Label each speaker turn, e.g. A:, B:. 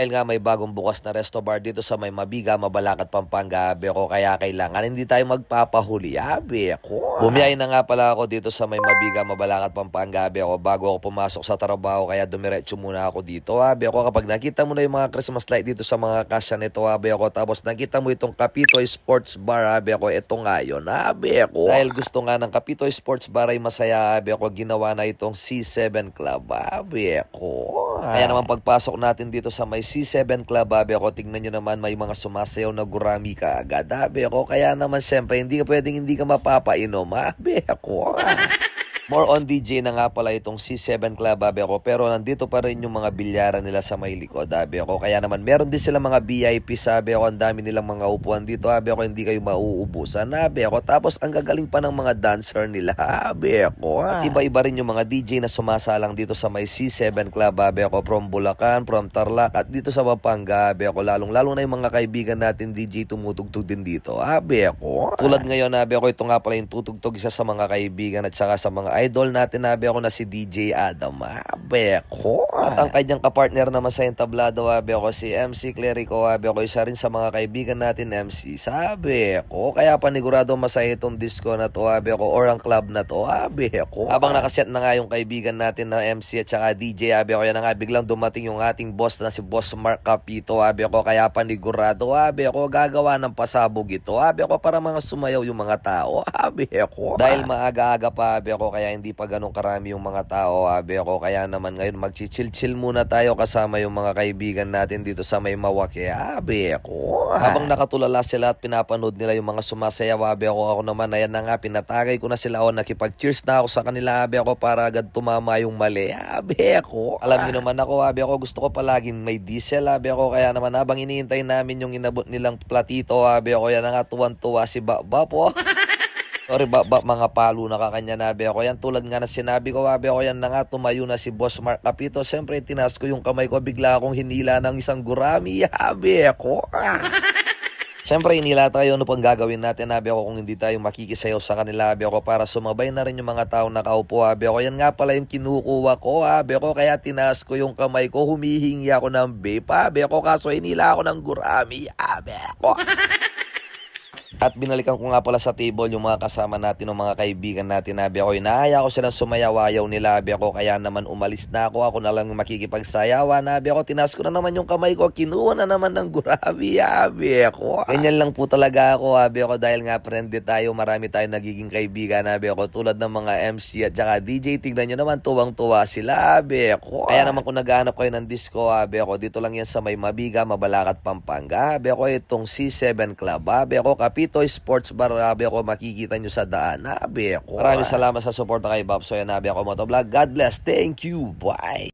A: Dahil nga may bagong bukas na resto bar dito sa may Mabiga, Mabalacat, Pampanga, abi ako, kaya kailangan hindi tayo magpapahuli, abi ako. Bumiyay na nga pala ako dito sa may Mabiga, Mabalacat, Pampanga, abi ako, bago ako pumasok sa trabaho, kaya dumiretso muna ako dito, abi ako. Kapag nakita mo na yung mga Christmas light dito sa mga kasya nito, abi ako, tapos nakita mo itong Kapitoy Sports Bar, abi ako, ito nga yun, abi ako. Dahil gusto nga ng Kapitoy Sports Bar ay masaya, abi ako, ginawa na itong C7 Club, abi ako. Kaya naman pagpasok natin dito sa may C7 Club, abi ako, tignan nyo naman may mga sumasayaw na gurami ka agad, abi ako. Kaya naman syempre, hindi ka pwedeng hindi ka mapapainom, abi ako. More on DJ na nga pala itong C7 Club, abi ako, pero nandito pa rin yung mga bilyaran nila sa may likod, abi ako. Kaya naman meron din sila mga VIP, sabi ako, ang dami nilang mga upuan dito, abi ako, hindi kayo mauubusan, abi ako. Tapos ang gagaling pa ng mga dancer nila, abi ako. At iba-iba rin yung mga DJ na sumasalang dito sa may C7 Club, abi ako, from Bulacan, from Tarlac, at dito sa Pampanga, abi ako. Lalong-lalo na yung mga kaibigan natin DJ tumutugtog din dito, abi ako. Tulad ngayon, abi ako, ito nga pala yung tutugtog isa sa mga kaibigan at saka sa mga idol natin, abi ako, na si DJ Adam, abi ako. At ang kanyang kapartner naman sa entablado, abi ako, si MC Clerico, abi ako, isa rin sa mga kaibigan natin MC, sabi ako. Kaya panigurado masaya itong disco na to, abi ako, or ang club na to, abi ako. Habang nakaset na nga yung kaibigan natin na MC at saka DJ, abi ako, yan na nga, biglang dumating yung ating boss na si Boss Mark Capito, abi ako. Kaya panigurado, abi ako, gagawa ng pasabog ito, abi ako, para mga sumayaw yung mga tao, abi ako. Dahil maaga-aga pa, abi ako, kaya hindi pa ganun karami yung mga tao, abi ako. Kaya naman ngayon magchichill-chill muna tayo kasama yung mga kaibigan natin dito sa may Mawake, abi ako. Habang nakatulala sila at pinapanood nila yung mga sumasayaw, abi ako naman, ayan na nga, pinatagay ko na sila, o nakipag-cheers na ako sa kanila, abi ako, para agad tumama yung mali, abi ako. Alam niyo naman ako, abi ako, gusto ko palaging may diesel, abi ako. Kaya naman habang iniintay namin yung inabot nilang platito, abi ako, yan na nga, tuwan-tuwa si Baba po. Sorry, mga palo na kakanya na, abi ako. Yan, tulad nga na sinabi ko, abi ako, yan na nga, tumayo na si Boss Mark Capito. Siyempre, tinas ko yung kamay ko, bigla akong hinila ng isang gurami, abi ako. Siyempre, hinila tayo, ano pang gagawin natin, abi ako, kung hindi tayo makikisayaw sa kanila, abi ako, para sumabay na rin yung mga tao nakaupo, abi ako. Yan nga pala yung kinukuha ko, abi ako, kaya tinas ko yung kamay ko, humihingi ako ng vape, abi ako, kaso hinila ako ng gurami, abi ako. At binalikan ko nga pala sa table yung mga kasama natin, ng mga kaibigan natin, abi ako. Inaaya ko silang sumayaw-ayaw nila, abi ako. Kaya naman umalis na ako. Ako na lang makikipagsayawan, abi ako. Tinas ko na naman yung kamay ko. Kinuha na naman ng gurabi, abi ako. Ganyan lang po talaga ako, abi ako. Dahil nga friendly tayo, marami tayong nagiging kaibigan, abi ako. Tulad ng mga MC at saka DJ. Tignan nyo naman, tuwang-tuwa sila, abi ako. Kaya naman kung naghahanap kayo ng disco, abi ako, dito lang yan sa may Mabiga, Mabalacat, Pampanga, abi ako. Itong C7 Club, abi ako. Kapitoy Sports Bar, abi ako, makikita nyo sa daan, abi ako. Maraming salamat sa support kay Bob Soy, abi ako, Motovlog. God bless. Thank you. Bye.